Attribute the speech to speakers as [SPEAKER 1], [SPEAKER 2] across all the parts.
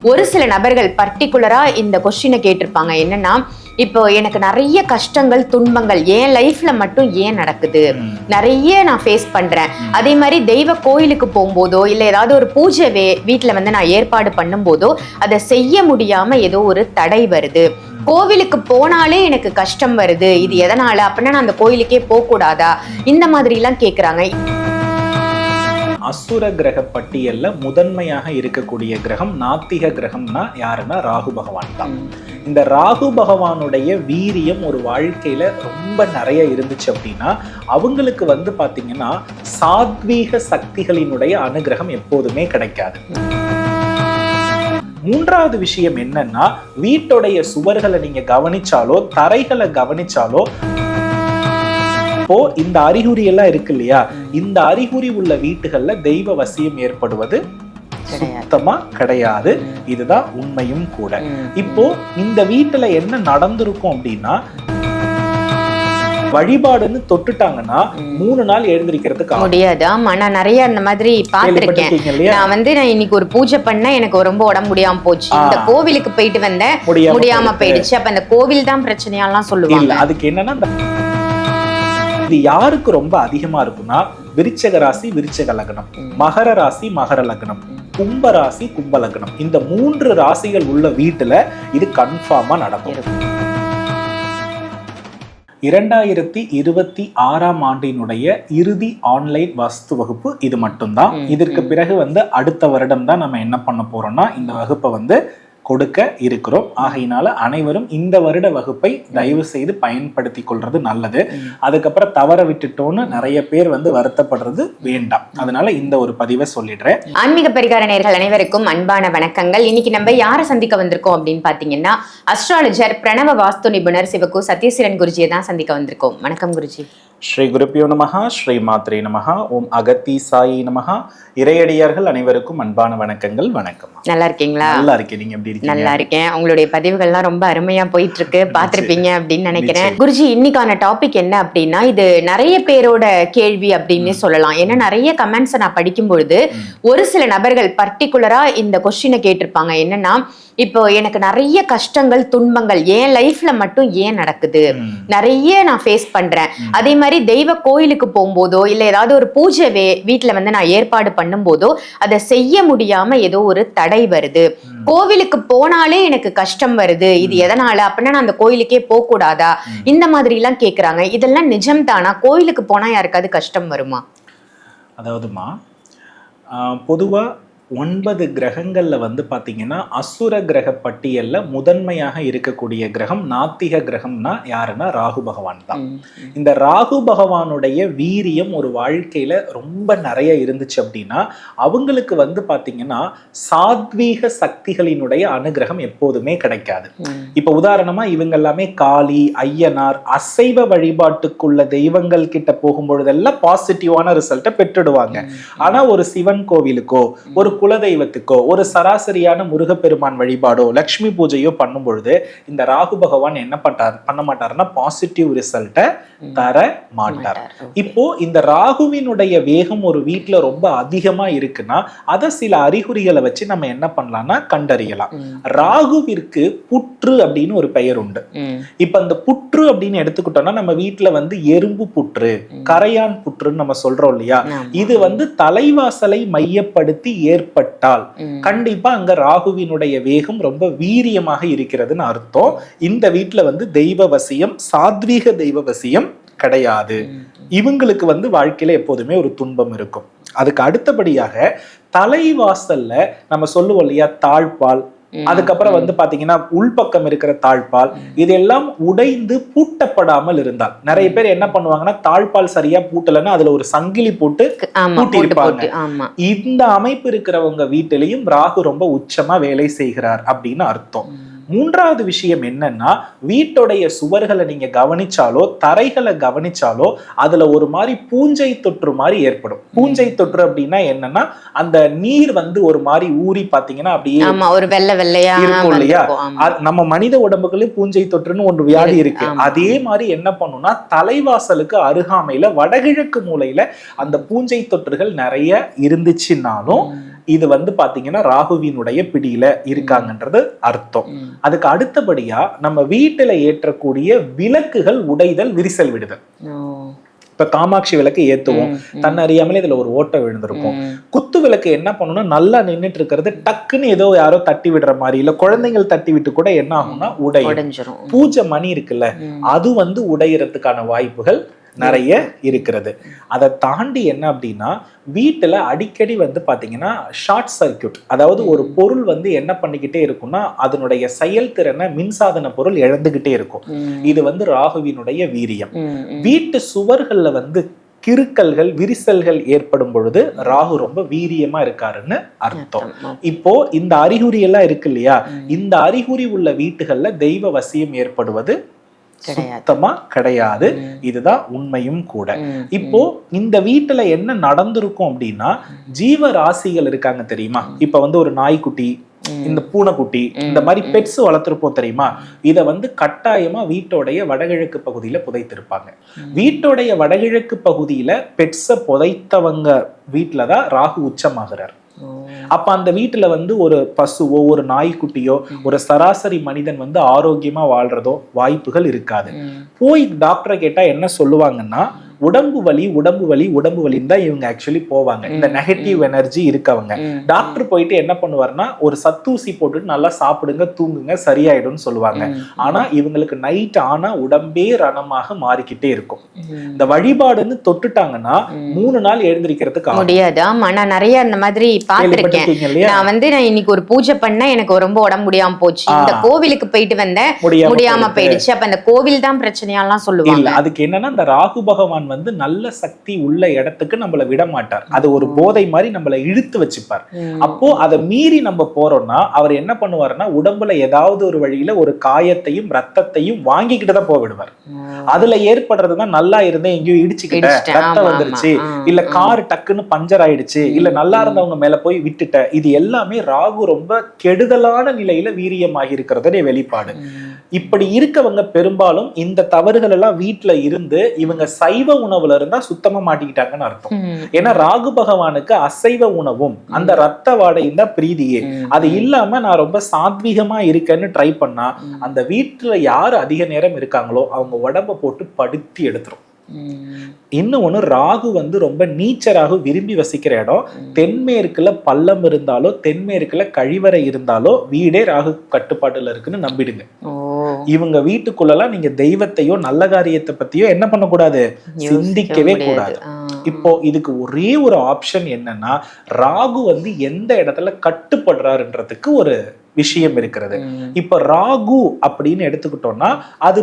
[SPEAKER 1] ஒரு சில நபர்கள் பர்டிகுலரா இந்த கொஸ்டினை கேட்டிருப்பாங்க. என்னன்னா, இப்போ எனக்கு நிறைய கஷ்டங்கள் துன்பங்கள் என் லைஃப்ல மட்டும் ஏன் நடக்குது, நிறைய நான் ஃபேஸ் பண்றேன். அதே மாதிரி தெய்வ கோயிலுக்கு போகும்போதோ இல்ல ஏதாவது ஒரு பூஜை வீட்டுல வந்து நான் ஏற்பாடு பண்ணும் போதோ அதை செய்ய முடியாம ஏதோ ஒரு தடை வருது. கோவிலுக்கு போனாலே எனக்கு கஷ்டம் வருது, இது எதனால, அப்படின்னா நான் அந்த கோயிலுக்கே போக கூடாதா, இந்த மாதிரி எல்லாம் கேக்குறாங்க.
[SPEAKER 2] அசுர கிரக பட்டியல்ல முதன்மையாக இருக்கக்கூடிய கிரகம் நாத்திக கிரகம்னா யாருன்னா ராகு பகவான் தான். இந்த ராகு பகவானுடைய வீரியம் ஒரு வாழ்க்கையில ரொம்ப நிறைய இருந்துச்சு அப்படின்னா அவங்களுக்கு வந்து பாத்தீங்கன்னா சாத்வீக சக்திகளினுடைய அனுகிரகம் எப்போதுமே கிடைக்காது. மூன்றாவது விஷயம் என்னன்னா, வீட்டுடைய சுவர்களை நீங்க கவனிச்சாலோ தரைகளை கவனிச்சாலோ இப்போ இந்த அறிகுறி எல்லாம் இருக்கு இல்லையா, இந்த அறிகுறி உள்ள வீட்டுகள்ல தெய்வ வசியம் ஏற்படுவது சுத்தமா கிடையாது. இதுதான் உண்மையும் கூட. இப்போ இந்த வீட்டுல என்ன நடந்திருக்கும் அப்படின்னா, வழிபாடுன்னு தொட்டுட்டாங்கன்னா 3 நாள் எழுந்திருக்கிறதுக்கு
[SPEAKER 1] முடியாது. ஆமா, நான் நிறைய அந்த மாதிரி பாத்திருக்கேன். நான் இன்னைக்கு ஒரு பூஜை பண்ண எனக்கு ரொம்ப உடம்பு முடியாம போச்சு, இந்த கோவிலுக்கு போயிட்டு வந்தேன் முடியாம போயிடுச்சு, அப்ப அந்த கோவில் தான் பிரச்சனையெல்லாம் சொல்லுவாங்க.
[SPEAKER 2] அதுக்கு என்னன்னா, இது யாருக்கு ரொம்ப அதிகமா இருக்குன்னா விருச்சக ராசி விருச்சக லக்னம், மகர ராசி மகர லக்னம், கும்ப ராசி கும்ப லக்னம், இந்த 3 ராசிகள் உள்ள வீட்டுல இது கன்ஃபார்மா நடக்கும். 2026ஆம் ஆண்டினுடைய இறுதி ஆன்லைன் வாஸ்து வகுப்பு இது மட்டும்தான். இதற்கு பிறகு வந்து அடுத்த வருடம் தான் நம்ம என்ன பண்ண போறோம்னா இந்த வகுப்பை வந்து கொடுக்க இருக்கிறோம். ஆகையினால அனைவரும் இந்த வருட வகுப்பை தயவு செய்து பயன்படுத்தி கொள்றது நல்லது. அதுக்கப்புறம் தவற விட்டுட்டோன்னு நிறைய பேர் வந்து வருத்தப்படுறது வேண்டாம். அதனால இந்த ஒரு பதிவை சொல்லிடுறேன்.
[SPEAKER 1] ஆன்மீக பரிகார நேயர்கள் அனைவருக்கும் அன்பான வணக்கங்கள். இன்னைக்கு நம்ம யாரை சந்திக்க வந்திருக்கோம் அப்படின்னு பாத்தீங்கன்னா, அஸ்ட்ராலஜர் பிரணவ வாஸ்து நிபுணர் சிவகு சத்யசீலன் குருஜியை தான் சந்திக்க வந்திருக்கோம். வணக்கம் குருஜி.
[SPEAKER 2] ஸ்ரீ குருப்பியோ நமஹா, ஸ்ரீ மாத்ரே நமஹா, ஓம் அகத்தி சாயி நமஹா. இறையடியார்கள் அனைவருக்கும் அன்பான வணக்கங்கள். வணக்கம்.
[SPEAKER 1] நல்லா இருக்கீங்களா?
[SPEAKER 2] நல்லா இருக்கேன். நீங்க எப்படி இருக்கீங்க?
[SPEAKER 1] நல்லா இருக்கேன். உங்களுடைய பதிவுகள்லாம் ரொம்ப அருமையா போயிட்டு இருக்கு, பாத்திருப்பீங்க அப்படின்னு நினைக்கிறேன். குருஜி, இன்னைக்கான டாபிக் என்ன அப்படின்னா, இது நிறைய பேரோட கேள்வி அப்படின்னு சொல்லலாம். ஏன்னா நிறைய கமெண்ட்ஸை நான் படிக்கும் பொழுது ஒரு சில நபர்கள் பர்டிகுலரா இந்த கொஸ்டினை கேட்டிருப்பாங்க. என்னன்னா, இப்போ எனக்கு நிறைய கஷ்டங்கள் துன்பங்கள் என் லைஃப்ல மட்டும் ஏன் நடக்குது, நிறைய நான் ஃபேஸ் பண்றேன். அதே மாதிரி தெய்வ கோயிலுக்கு போகும்போதோ இல்ல ஏதாவது ஒரு பூஜை வீட்டுல வந்து நான் ஏற்பாடு பண்ணும் போதோ அதை செய்ய முடியாம ஏதோ ஒரு தடை வருது. கோவிலுக்கு போனாலே எனக்கு கஷ்டம் வருது, இது எதனால, அப்படின்னா நான் அந்த கோயிலுக்கே போக கூடாதா, இந்த மாதிரி எல்லாம் கேக்குறாங்க. இதெல்லாம் நிஜம் தானா? கோயிலுக்கு போனா யாருக்காவது கஷ்டம் வருமா?
[SPEAKER 2] அதாவதுமா, பொதுவா 9 கிரகங்கள்ல வந்து பாத்தீங்கன்னா அசுர கிரக பட்டியல்ல முதன்மையாக இருக்கக்கூடிய கிரகம் நாத்திக கிரகம்னா யாருன்னா ராகு பகவான் தான். இந்த ராகு பகவானுடைய வீரியம் ஒரு வாழ்க்கையில ரொம்ப நிறைய இருந்துச்சு அப்படின்னா அவங்களுக்கு வந்து பாத்தீங்கன்னா சாத்வீக சக்திகளினுடைய அனுகிரகம் எப்போதுமே கிடைக்காது. இப்ப உதாரணமா இவங்க எல்லாமே காளி, ஐயனார், அசைவ வழிபாட்டுக்குள்ள தெய்வங்கள் கிட்ட போகும்பொழுதெல்லாம் பாசிட்டிவான ரிசல்ட்டை பெற்றுடுவாங்க. ஆனா ஒரு சிவன் கோவிலுக்கோ ஒரு குலதெய்வத்துக்கோ ஒரு சராசரியான முருகப்பெருமான் வழிபாடோ லக்ஷ்மி பூஜையோ பண்ணும் பொழுது இந்த ராகு பகவான் என்ன பண்ண மாட்டாருன்னா பாசிட்டிவ் ரிசல்ட்டை தர மாட்டார். இப்போ இந்த ராகுவினுடைய வேகம் ஒரு வீட்டுல ரொம்ப அதிகமா இருக்குன்னா அதை சில அறிகுறிகளை வச்சு நம்ம என்ன பண்ணலாம்னா கண்டறியலாம். ராகுவிற்கு புற்று அப்படின்னு ஒரு பெயர் உண்டு. இப்ப அந்த புற்று அப்படின்னு எடுத்துக்கிட்டோம்னா நம்ம வீட்டுல வந்து எறும்பு புற்று, கரையான் புற்றுன்னு நம்ம சொல்றோம் இல்லையா, இது வந்து தலைவாசலை மையப்படுத்தி ஏற்பட்டால் கண்டிப்பா அங்க ராகுவினுடைய வேகம் ரொம்ப வீரியமாக இருக்கிறதுன்னு அர்த்தம். இந்த வீட்டுல வந்து தெய்வ வசியம், சாத்வீக தெய்வ வசியம் கிடையாது. இவங்களுக்கு வந்து வாழ்க்கையில எப்போதுமே ஒரு துன்பம் இருக்கும். அதுக்கு அடுத்தபடியாக தலைவாசல்ல நம்ம சொல்லுவோம் இல்லையா தாழ்பால், அதுக்கப்புறம் வந்து பாத்தீங்கன்னா உள்பக்கம் இருக்கிற தாழ்பால், இதெல்லாம் உடைந்து பூட்டப்படாமல் இருந்தால் நிறைய பேர் என்ன பண்ணுவாங்கன்னா தாழ்பால் சரியா பூட்டலன்னா அதுல ஒரு சங்கிலி போட்டு பூட்டிருப்பாங்க. இந்த அமைப்பு இருக்கிறவங்க வீட்டிலையும் ராகு ரொம்ப உச்சமா வேலை செய்கிறார் அப்படின்னு அர்த்தம். மூன்றாவது விஷயம் என்னன்னா, வீட்டுடைய சுவர்களை நீங்க கவனிச்சாலோ தரைகளை கவனிச்சாலோ அதுல ஒரு மாதிரி பூஞ்சை தொற்று மாதிரி ஏற்படும். பூஞ்சை தொற்று அப்படின்னா என்னன்னா, அந்த நீர் வந்து ஒரு மாதிரி ஊறி பாத்தீங்கன்னா அப்படியே
[SPEAKER 1] ஒரு வெள்ளை வெள்ளையா
[SPEAKER 2] இருக்கும் இல்லையா. நம்ம மனித உடம்புகளும் பூஞ்சை தொற்றுன்னு ஒன்று வியாதி இருக்கு. அதே மாதிரி என்ன பண்ணும்னா தலைவாசலுக்கு அருகாமையில வடகிழக்கு மூலையில அந்த பூஞ்சை தொற்றுகள் நிறைய இருந்துச்சுன்னாலும் இது வந்து பாத்தீங்கன்னா ராகுவினுடைய பிடியில இருக்காங்கன்றது அர்த்தம். அதுக்கு அடுத்தபடியா நம்ம வீட்டுல ஏற்றக்கூடிய விளக்குகள் உடைதல், விரிசல் விடுதல். இப்ப காமாட்சி விளக்கு ஏத்துவோம், தன்னை அறியாமலே இதுல ஒரு ஓட்டை விழுந்திருக்கும். குத்து விளக்கு என்ன பண்ணணும், நல்லா நின்றுட்டு இருக்கிறது டக்குன்னு ஏதோ யாரோ தட்டி விடுற மாதிரி, இல்ல குழந்தைகள் தட்டி விட்டு கூட என்ன ஆகும்னா உடைஞ்சிரும். பூஜை மணி இருக்குல்ல, அது வந்து உடையறதுக்கான வாய்ப்புகள் நிறைய இருக்கிறது. அதை தாண்டி என்ன அப்படின்னா, வீட்டுல அடிக்கடி வந்து பாத்தீங்கன்னா ஷார்ட் சர்க்கியூட், அதாவது ஒரு பொருள் வந்து என்ன பண்ணிக்கிட்டே இருக்கும்னா அதனுடைய செயல்திறனை மின்சாதன பொருள் இழந்துகிட்டே இருக்கும். இது வந்து ராகுவினுடைய வீரியம். வீட்டு சுவர்கள்ல வந்து கிறுக்கல்கள், விரிசல்கள் ஏற்படும் பொழுது ராகு ரொம்ப வீரியமா இருக்காருன்னு அர்த்தம். இப்போ இந்த அறிகுறி எல்லாம் இருக்கு இல்லையா, இந்த அறிகுறி உள்ள வீட்டுகள்ல தெய்வ வசியம் ஏற்படுவது சுத்தமா கிடையாது. இதுதான் உண்மையும் கூட. இப்போ இந்த வீட்டுல என்ன நடந்திருக்கும் அப்படின்னா, ஜீவ ராசிகள் இருக்காங்க தெரியுமா, இப்ப வந்து ஒரு நாய்க்குட்டி, இந்த பூனைக்குட்டி, இந்த மாதிரி பெட்ஸ் வளர்த்திருப்போம் தெரியுமா, இத வந்து கட்டாயமா வீட்டோடைய வடகிழக்கு பகுதியில புதைத்திருப்பாங்க. வீட்டோடைய வடகிழக்கு பகுதியில பெட்ஸ புதைத்தவங்க வீட்டுலதான் ராகு உச்சமாகிறார். அப்ப அந்த வீட்டுல வந்து ஒரு பசுவோ ஒரு நாய்க்குட்டியோ ஒரு சராசரி மனிதன் வந்து ஆரோக்கியமா வாழ்றதோ வாய்ப்புகள் இருக்காது. போய் டாக்டரை கேட்டா என்ன சொல்லுவாங்கன்னா, உடம்பு வலி உடம்பு வலி உடம்பு வலின்னு தான் இவங்க ஆக்சுவலி போவாங்க. இந்த நெகட்டிவ் எனர்ஜி இருக்கவங்க டாக்டர் போயிட்டு என்ன பண்ணுவாருன்னா, ஒரு சத்தூசி போட்டுட்டு நல்லா சாப்பிடுங்க தூங்குங்க சரியாயிடும்னு சொல்லுவாங்க. ஆனா இவங்களுக்கு நைட் ஆனா உடம்பே ரணமாக மாறிக்கிட்டே இருக்கும். இந்த வழிபாடுன்னு தொட்டுட்டாங்கன்னா 3 நாள் எழுந்திருக்கிறதுக்கு
[SPEAKER 1] முடியாது. ஆமா, நான் நிறைய இந்த மாதிரி பாத்திருக்கேன். நான் வந்து நான் இன்னைக்கு ஒரு பூஜை பண்ண எனக்கு ரொம்ப உடம்பு முடியாம போச்சு, இந்த கோவிலுக்கு போயிட்டு வந்தேன் முடியாம போயிடுச்சு, அப்ப அந்த கோவில் தான் பிரச்சனையாலாம் சொல்லுவாங்க.
[SPEAKER 2] அதுக்கு என்னன்னா, இந்த ராகு பகவான் வந்து நல்ல சக்தி உள்ள இடத்துக்கு நம்மள விட மாட்டார். அது ஒரு போதை மாதிரி நம்மள இழுத்து வச்சுப்பார். அப்போ அதை மீறி நம்ம போறோம்னா அவர் என்ன பண்ணுவாருன்னா, உடம்புல ஏதாவது ஒரு வழியில ஒரு காயத்தையும் ரத்தத்தையும் வாங்கிக்கிட்டு தான் போவிடுவார். அதுல ஏற்படுறதுதான் நல்லா இருந்தேன் எங்கேயும் இடிச்சுக்கிட்டேன், ரத்தம் வந்துருச்சு, இல்ல கார் டக்குன்னு பஞ்சர் ஆயிடுச்சு, இல்ல நல்லா இருந்தவங்க மேல போய் விட்டுட்ட, இது எல்லாமே ராகு ரொம்ப கெடுதலான நிலையில வீரியமாகி இருக்கிறதே வெளிப்பாடு. இப்படி இருக்கவங்க பெரும்பாலும் இந்த தவறுகள் எல்லாம் வீட்டுல இருந்து இவங்க சைவ உணவுல இருந்தா சுத்தமா மாட்டிக்கிட்டாங்கன்னு அர்த்தம். ஏன்னா ராகு பகவானுக்கு அசைவ உணவும் அந்த ரத்த வாடையும் தான் பிரீதியே. அது இல்லாம நான் ரொம்ப சாத்வீகமா இருக்கேன்னு ட்ரை பண்ணா அந்த வீட்டுல யாரு அதிக நேரம் இருக்காங்களோ அவங்க உடம்ப போட்டு படுத்தி எடுத்துரும். இன்னொன்னு, ராகு வந்து ரொம்ப நீச்சராக விரும்பி வசிக்கிற இடம் தென்மேற்குல பள்ளம் இருந்தாலோ தென்மேற்குல கழிவறை இருந்தாலோ வீடே ராகு கட்டுப்பாட்டுல இருக்குன்னு நம்பிடுங்க. இவங்க வீட்டுக்குள்ளலாம் நீங்க தெய்வத்தையோ நல்ல காரியத்தை பத்தியோ என்ன பண்ணக்கூடாது, சிந்திக்கவே கூடாது. இப்போ இதுக்கு ஒரே ஒரு ஆப்ஷன் என்னன்னா, ராகு வந்து எந்த இடத்துல கட்டுப்படுறாருன்றதுக்கு ஒரு விஷயம் இருக்கிறது. இப்ப ராகு அப்படின்னு எடுத்துக்கிட்டோம்னா அது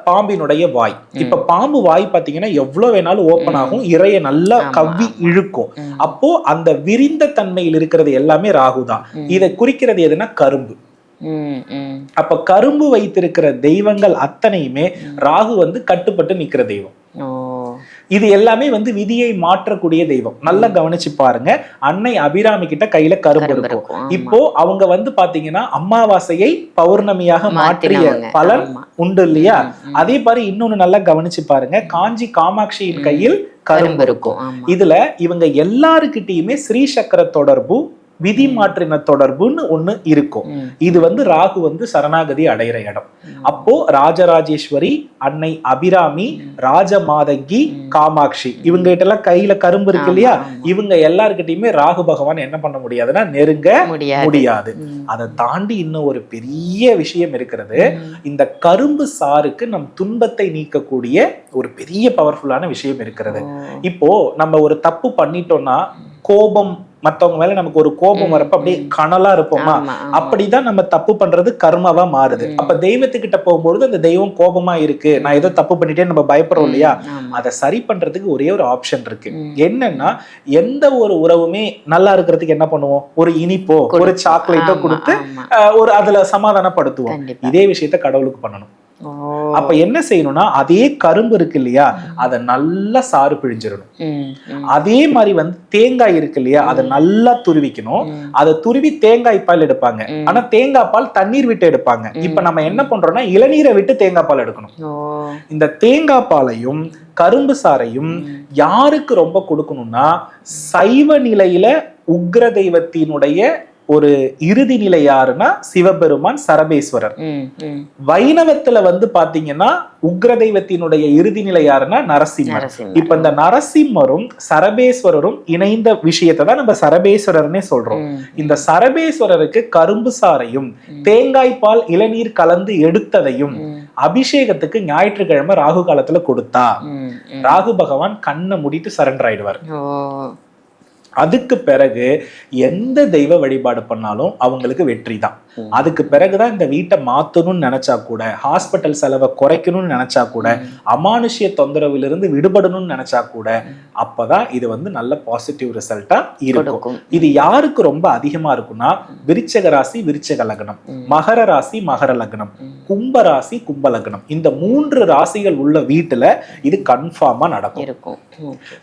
[SPEAKER 2] பாம்பினுடைய வாய். இப்ப பாம்பு வாய் பாத்தீங்கன்னா எவ்வளவு வேணாலும் ஓபன் ஆகும், இறைய நல்லா கவ்வி இழுக்கும். அப்போ அந்த விரிந்த தன்மையில் இருக்கிறது எல்லாமே ராகு தான். இதை குறிக்கிறது எதுனா கரும்பு. அப்ப கரும்பு வைத்திருக்கிற தெய்வங்கள் அத்தனையுமே ராகு வந்து கட்டுப்பட்டு நிக்கிற தெய்வம். இது எல்லாமே வந்து விதியை மாற்றக்கூடிய தெய்வம். நல்லா கவனிச்சு பாருங்க. அன்னை அபிராமி கிட்ட கையில கரும்பு இருக்கும். இப்போ அவங்க வந்து பாத்தீங்கன்னா அமாவாசையை பௌர்ணமியாக மாற்றிய பலன் உண்டு இல்லையா? அதே மாதிரி இன்னொன்னு நல்லா கவனிச்சு பாருங்க. காஞ்சி காமாட்சியின் கையில் கரும்பு இருக்கும். இதுல இவங்க எல்லாருக்கிட்டையுமே ஸ்ரீ சக்கர தொடர்பு, விதி மாற்றின தொடர்புன்னு ஒண்ணு இருக்கும். இது வந்து ராகு வந்து சரணாகதி அடைகிற இடம். அப்போ ராஜராஜேஸ்வரி, அன்னை அபிராமி, ராஜமாதங்கி, காமாட்சி இவங்க கிட்ட எல்லாம் கையில கரும்பு இருக்கு இல்லையா? இவங்க எல்லாருக்கிட்டையுமே ராகு பகவான் என்ன பண்ண முடியாதுன்னா நெருங்க முடியாது. அதை தாண்டி இன்னும் ஒரு பெரிய விஷயம் இருக்கிறது. இந்த கரும்பு சாருக்கு நம் துன்பத்தை நீக்கக்கூடிய ஒரு பெரிய பவர்ஃபுல்லான விஷயம் இருக்கிறது. இப்போ நம்ம ஒரு தப்பு பண்ணிட்டோம்னா கோபம், மத்தவங்க மேல நமக்கு ஒரு கோபம் வரப்ப அப்படியே கனலா இருப்போமா, அப்படிதான் நம்ம தப்பு பண்றது கர்மாவா மாறுது. அப்ப தெய்வத்துக்கிட்ட போகும்போது அந்த தெய்வம் கோபமா இருக்கு, நான் ஏதோ தப்பு பண்ணிட்டே நம்ம பயப்படுறோம் இல்லையா? அதை சரி பண்றதுக்கு ஒரே ஒரு ஆப்ஷன் இருக்கு. என்னன்னா, எந்த ஒரு உறவுமே நல்லா இருக்கிறதுக்கு என்ன பண்ணுவோம், ஒரு இனிப்போ ஒரு சாக்லேட்டோ கொடுத்து ஒரு அதுல சமாதானப்படுத்துவோம். இதே விஷயத்த கடவுளுக்கு பண்ணணும். அப்ப என்ன செய்யணும்னா, அதே கரும்பு இருக்கு இல்லையா, அதை நல்லா சாறு பிழிஞ்சிடணும். அதே மாதிரி வந்து தேங்காய் இருக்கு இல்லையா, அதை நல்லா துருவிக்கணும். அதை துருவி தேங்காய் பால் எடுப்பாங்க. ஆனா தேங்காய் பால் தண்ணீர் விட்டு எடுப்பாங்க. இப்ப நம்ம என்ன பண்றோம்னா இளநீரை விட்டு தேங்காய் பால் எடுக்கணும். இந்த தேங்காய் பாலையும் கரும்பு சாறையும் யாருக்கு ரொம்ப கொடுக்கணும்னா, சைவ நிலையில உக்ர தெய்வத்தினுடைய ஒரு இறுதி நிலை யாருன்னா சிவபெருமான் சரபேஸ்வரர். வைணவத்துல வந்து பாத்தீங்கன்னா உக்ர தெய்வத்தினுடைய இறுதி நிலை யாருன்னா நரசிம்மர். இப்ப இந்த நரசிம்மரும் சரபேஸ்வரரும் இணைந்த விஷயத்தை தான் நம்ம சரபேஸ்வரர்னே சொல்றோம். இந்த சரபேஸ்வரருக்கு கரும்பு சாறையும் தேங்காய் பால் இளநீர் கலந்து எடுத்ததையும் அபிஷேகத்துக்கு ஞாயிற்றுக்கிழமை ராகு காலத்துல கொடுத்தா ராகு பகவான் கண்ணை மூடிட்டு சரண்டர் ஆயிடுவார். அதுக்கு பிறகு எந்த தெய்வ வழிபாடு பண்ணாலும் அவங்களுக்கு வெற்றி தான். அதுக்கு பிறகுதான் இந்த வீட்டை மாத்தணும்னு நினைச்சா கூட, ஹாஸ்பிட்டல் செலவை குறைக்கணும்னு நினைச்சா கூட, அமானுஷ்ய தொந்தரவிலிருந்து விடுபடணும்னு நினைச்சா கூட, அப்பதான் இது வந்து நல்ல பாசிட்டிவ் ரிசல்ட்டா இருக்கும். இது யாருக்கு ரொம்ப அதிகமா இருக்கும்னா விருச்சக ராசி விருச்சக லக்னம், மகர ராசி மகர லக்னம், கும்ப ராசி கும்ப லக்னம், இந்த 3 ராசிகள் உள்ள வீட்டுல இது கன்ஃபார்மா நடக்கும்.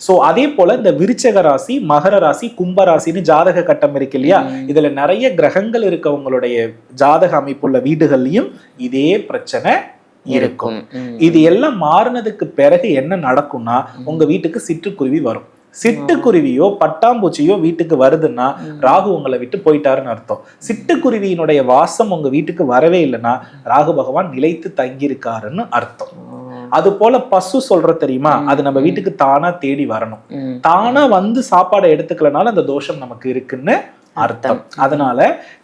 [SPEAKER 2] சோ அதே போல இந்த விருச்சக ராசி மகர ராசி கும்ப ராசின்னு ஜாதக கட்டம் இருக்கு இல்லையா, இதுல நிறைய கிரகங்கள் இருக்கவங்களுடைய ஜாதக அமைப்புள்ள வீடுகள்லயும் இதே பிரச்சனை இருக்கும். இது எல்லாம் மாறினதுக்கு பிறகு என்ன நடக்கும்னா உங்க வீட்டுக்கு சிட்டுக்குருவி வரும். சிட்டுக்குருவியோ பட்டாம்பூச்சியோ வீட்டுக்கு வருதுன்னா ராகு உங்களை விட்டு போயிட்டாருன்னு அர்த்தம். சிட்டுக்குருவியினுடைய வாசம் உங்க வீட்டுக்கு வரவே இல்லைன்னா ராகு பகவான் நிலைத்து தங்கியிருக்காருன்னு அர்த்தம். அது போல பசு சொல்ற தெரியுமா, அது நம்ம வீட்டுக்கு தானா தேடி வரணும். தானா வந்து சாப்பாடை எடுத்துக்கலனால அந்த தோஷம் நமக்கு இருக்குன்னு அர்த்தம். அதனால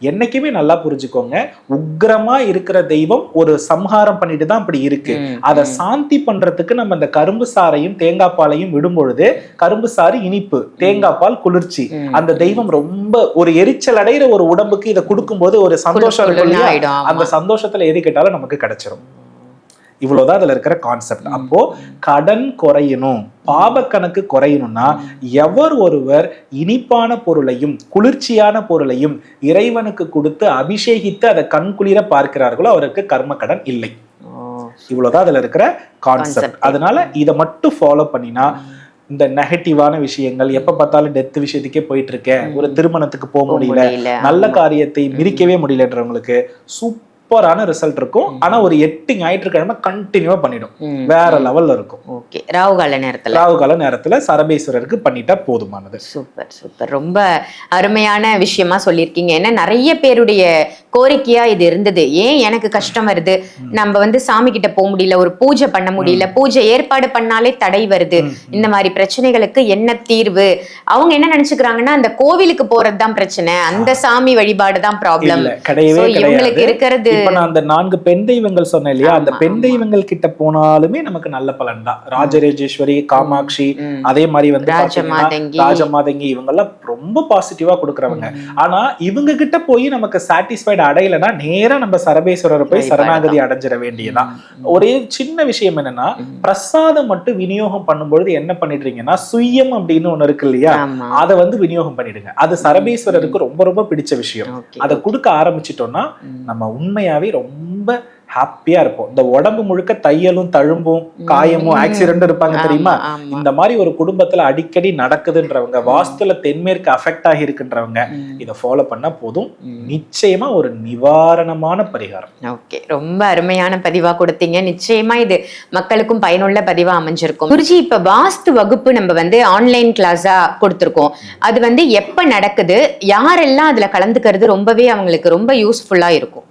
[SPEAKER 2] என்னைக்குமே நல்லா புரிஞ்சுக்கோங்க, உக்ரமா இருக்கிற தெய்வம் ஒரு சம்ஹாரம் பண்ணிட்டு தான் அப்படி இருக்கு. அதை சாந்தி பண்றதுக்கு நம்ம இந்த கரும்பு சாறையும் தேங்காய் பாலையும் விடும் பொழுது, கரும்பு சாறு இனிப்பு, தேங்காய் பால் குளிர்ச்சி, அந்த தெய்வம் ரொம்ப ஒரு எரிச்சல் அடைகிற ஒரு உடம்புக்கு இதை கொடுக்கும் போது ஒரு சந்தோஷம் இருக்கும் இல்லையா, அந்த சந்தோஷத்துல எது கேட்டாலும் நமக்கு கிடைச்சிரும். இவ்வளவுதான் அதுல இருக்கிற கான்செப்ட். அப்போ கடன் குறையணும், பாப கணக்கு குறையணும்னா எவர் ஒருவர் இனிப்பான பொருளையும் குளிர்ச்சியான பொருளையும் இறைவனுக்கு கொடுத்து அபிஷேகித்து அதை கண்குளிர பார்க்கிறார்களோ அவருக்கு கர்ம கடன் இல்லை. இவ்வளவுதான் அதுல இருக்கிற கான்செப்ட். அதனால இதை மட்டும் ஃபாலோ பண்ணினா இந்த நெகட்டிவான விஷயங்கள், எப்ப பார்த்தாலும் டெத் விஷயத்துக்கே போயிட்டு இருக்கேன், ஒரு திருமணத்துக்கு போக முடியல, நல்ல காரியத்தை மிரிக்கவே முடியலன்றவங்களுக்கு சூப்பரான ரிசல்ட் இருக்கும். ஆனா ஒரு 8 ஞாயிற்றுக்கிழமை கண்டினியூவா பண்ணிடும், வேற லெவல்ல இருக்கும்.
[SPEAKER 1] ஓகே, ராகுகால நேரத்துல
[SPEAKER 2] சரபேஸ்வரருக்கு பண்ணிட்டா போதுமானது.
[SPEAKER 1] சூப்பர் சூப்பர், ரொம்ப அருமையான விஷயமா சொல்லியிருக்கீங்க. ஏன்னா நிறைய பேருடைய கோரிக்கையா இது இருந்தது, ஏன் எனக்கு கஷ்டம் வருது, நம்ம வந்து சாமி கிட்ட போக முடியல, ஒரு பூஜை பண்ண முடியல, பூஜை ஏற்பாடு பண்ணாலே தடை வருது, இந்த மாதிரி பிரச்சனைகளுக்கு என்ன தீர்வு? அவங்க என்ன நினைச்சுக்கிறாங்கன்னா அந்த கோவிலுக்கு போறதுதான் பிரச்சனை, அந்த சாமி வழிபாடு தான் ப்ராப்ளம். இவங்களுக்கு இருக்கிறது
[SPEAKER 2] இப்ப நான் அந்த 4 பெண் தெய்வங்கள் சொன்னேன் இல்லையா, அந்த பெண் தெய்வங்கள் கிட்ட போனாலுமே நமக்கு நல்ல பலன் தான். ராஜராஜேஸ்வரி, காமாட்சி, அதே மாதிரி வந்து ராஜமாதங்கி, இவங்க எல்லாம் ரொம்ப பாசிட்டிவா கொடுக்கறவங்க. ஆனா இவங்க கிட்ட போய் நமக்கு சாட்டிஸ்ஃபைடு அடையலைன்னா நேரா நம்ம சரபேஸ்வரரை போய் சரணாகதி அடைஞ்சிட வேண்டியதான். ஒரே சின்ன விஷயம் என்னன்னா, பிரசாதம் மட்டும் விநியோகம் பண்ணும்பொழுது என்ன பண்ணிடுறீங்கன்னா, சுயம் அப்படின்னு ஒண்ணு இருக்கு இல்லையா, அதை வந்து விநியோகம் பண்ணிடுங்க. அது சரபேஸ்வரருக்கு ரொம்ப ரொம்ப பிடிச்ச விஷயம். அதை கொடுக்க ஆரம்பிச்சிட்டோம்னா நம்ம உண்மையாவே ரொம்ப ஹாப்பியா இருப்போம். இந்த உடம்பு முழுக்க தையலும் தழும்பும் காயமும் ஆக்சிடென்ட் இருப்பாங்க தெரியுமா, இந்த மாதிரி ஒரு குடும்பத்துல அடிக்கடி நடக்குதுன்றவங்க, வாஸ்துல தென்மேற்கு அஃபெக்ட் ஆகி இருக்குன்றவங்க இதை ஃபாலோ பண்ணா போதும், நிச்சயமா ஒரு நிவாரணமான பரிகாரம்.
[SPEAKER 1] ஓகே, ரொம்ப அருமையான பதிவா கொடுத்தீங்க. நிச்சயமா இது மக்களுக்கும் பயனுள்ள பதிவா அமைஞ்சிருக்கும். குருஜி, இப்ப வாஸ்து வகுப்பு நம்ம வந்து ஆன்லைன் கிளாஸா கொடுத்திருக்கோம், அது வந்து எப்ப நடக்குது, யாரெல்லாம் அதுல கலந்துக்கிறது ரொம்பவே அவங்களுக்கு ரொம்ப யூஸ்ஃபுல்லா இருக்கும்?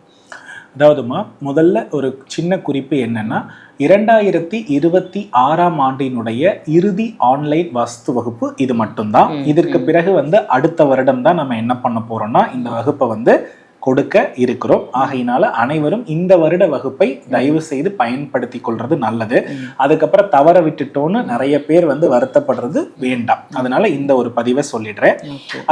[SPEAKER 2] அதாவதுமா, முதல்ல ஒரு சின்ன குறிப்பு என்னன்னா, 2026ஆம் ஆண்டினுடைய இறுதி ஆன்லைன் வாஸ்து வகுப்பு இது மட்டும்தான். இதற்கு பிறகு வந்து அடுத்த வருடம் தான் நம்ம என்ன பண்ண போறோம்னா இந்த வகுப்பை வந்து கொடுக்க இருக்கிறோம். ஆகையினால அனைவரும் இந்த வருட வகுப்பை தயவு செய்து பயன்படுத்தி கொள்றது நல்லது. அதுக்கப்புறம் தவற விட்டுட்டோன்னு நிறைய பேர் வந்து வருத்தப்படுறது வேண்டாம். அதனால இந்த ஒரு பதிவை சொல்லிடுறேன்.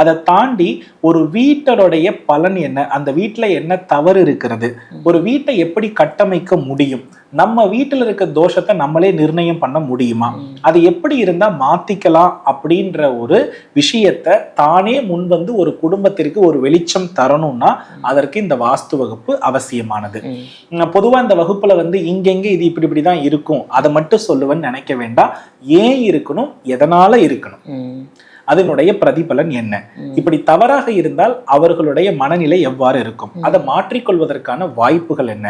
[SPEAKER 2] அதை தாண்டி ஒரு வீட்டருடைய பலன் என்ன, அந்த வீட்டுல என்ன தவறு இருக்கிறது, ஒரு வீட்டை எப்படி கட்டமைக்க முடியும், நம்ம வீட்டுல இருக்க தோஷத்தை நம்மளே நிர்ணயம் பண்ண முடியுமா, அது எப்படி இருந்தா மாத்திக்கலாம் அப்படின்ற ஒரு விஷயத்தை தானே முன் வந்து ஒரு குடும்பத்திற்கு ஒரு வெளிச்சம் தரணும்னா அதற்கு இந்த வாஸ்து வகுப்பு அவசியமானது. பொதுவா இந்த வகுப்புல வந்து இங்கெங்க இது இப்படி இப்படிதான் இருக்கும் அதை மட்டும் சொல்லுவேன்னு நினைக்க வேண்டாம். ஏன் இருக்கணும், எதனால இருக்கணும், அதனுடைய பிரதிபலன் என்ன, இப்படி தவறாக இருந்தால் அவர்களுடைய மனநிலை எவ்வாறு இருக்கும், அதை மாற்றிக்கொள்வதற்கான வாய்ப்புகள் என்ன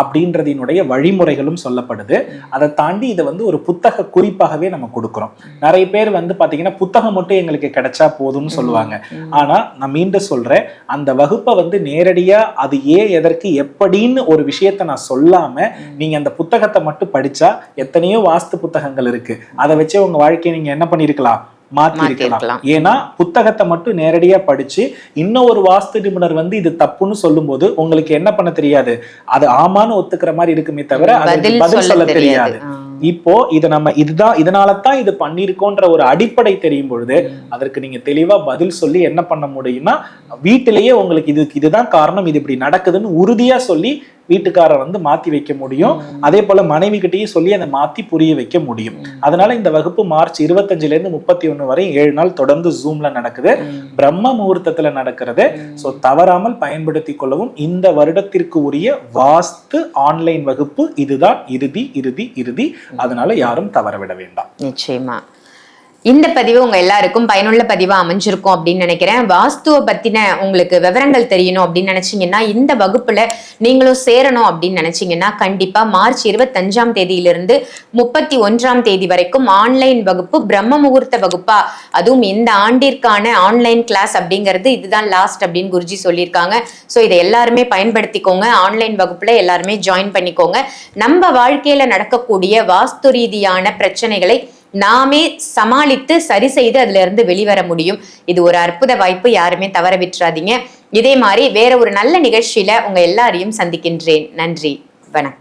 [SPEAKER 2] அப்படின்றதினுடைய வழிமுறைகளும் சொல்லப்படுது. அதை தாண்டி இதை வந்து ஒரு புத்தக குறிப்பாகவே நம்ம கொடுக்கிறோம். நிறைய பேர் வந்து பாத்தீங்கன்னா புத்தகம் மட்டும் எங்களுக்கு கிடைச்சா போதும்னு சொல்லுவாங்க. ஆனா நான் மீண்டும் சொல்றேன், அந்த வகுப்பை வந்து நேரடியா அது ஏன் எதற்கு எப்படின்னு ஒரு விஷயத்த நான் சொல்லாம நீங்க அந்த புத்தகத்தை மட்டும் படிச்சா எத்தனையோ வாஸ்து புத்தகங்கள் இருக்கு, அதை வச்சு உங்க வாழ்க்கையை நீங்க என்ன பண்ணிருக்கலாம், மாத்தி இருக்கலாம். ஏன்னா புத்தகத்தை மட்டும் நேரடியா படிச்சு இன்னும் ஒரு வாஸ்து நிபுணர் வந்து இது தப்புன்னு சொல்லும் போது உங்களுக்கு என்ன பண்ண தெரியாது, அது ஆமான்னு ஒத்துக்கிற மாதிரி இருக்குமே தவிர பதில் சொல்ல தெரியாது. இப்போ இதை நம்ம இதனாலதான் இது பண்ணிருக்கோன்ற ஒரு அடிப்படை தெரியும் பொழுது அதற்கு நீங்க தெளிவா பதில் சொல்லி என்ன பண்ண முடியும்னா, வீட்டிலேயே உங்களுக்கு இதுதான் காரணம், இது இப்படி நடக்குதுன்னு உறுதியா சொல்லி வீட்டுக்காரர் வந்து மாத்தி வைக்க முடியும். அதே போல மனைவி கிட்டையும் சொல்லி அதை மாத்தி புரிய வைக்க முடியும். அதனால இந்த வகுப்பு மார்ச் 25 இருந்து 31 வரை 7 நாள் தொடர்ந்து ஜூம்ல நடக்குது, பிரம்ம முகூர்த்தத்துல நடக்கிறது. சோ தவறாமல் பயன்படுத்தி கொள்ளவும். இந்த வருடத்திற்கு உரிய வாஸ்து ஆன்லைன் வகுப்பு இதுதான் இறுதி. அதனால யாரும் தவற விட வேண்டாம்.
[SPEAKER 1] நிச்சயமா இந்த பதிவு உங்க எல்லாருக்கும் பயனுள்ள பதிவா அமைஞ்சிருக்கும் அப்படின்னு நினைக்கிறேன். வாஸ்துவை பத்தின உங்களுக்கு விவரங்கள் தெரியணும் அப்படின்னு நினைச்சீங்கன்னா, இந்த வகுப்புல நீங்களும் சேரணும் அப்படின்னு நினைச்சீங்கன்னா கண்டிப்பா மார்ச் 25ஆம் தேதியிலிருந்து 31ஆம் தேதி வரைக்கும் ஆன்லைன் வகுப்பு, பிரம்ம முகூர்த்த வகுப்பா, அதுவும் இந்த ஆண்டிற்கான ஆன்லைன் கிளாஸ் அப்படிங்கிறது இதுதான் லாஸ்ட் அப்படின்னு குருஜி சொல்லியிருக்காங்க. ஸோ இதை எல்லாருமே பயன்படுத்திக்கோங்க. ஆன்லைன் வகுப்புல எல்லாருமே ஜாயின் பண்ணிக்கோங்க. நம்ம வாழ்க்கையில நடக்கக்கூடிய வாஸ்து ரீதியான பிரச்சனைகளை நாமே சமாளித்து சரி செய்து அதுல இருந்து வெளிவர முடியும். இது ஒரு அற்புத வாய்ப்பு, யாருமே தவற விட்டுறாதீங்க. இதே மாதிரி வேற ஒரு நல்ல நிகழ்ச்சியில உங்க எல்லாரையும் சந்திக்கின்றேன். நன்றி, வணக்கம்.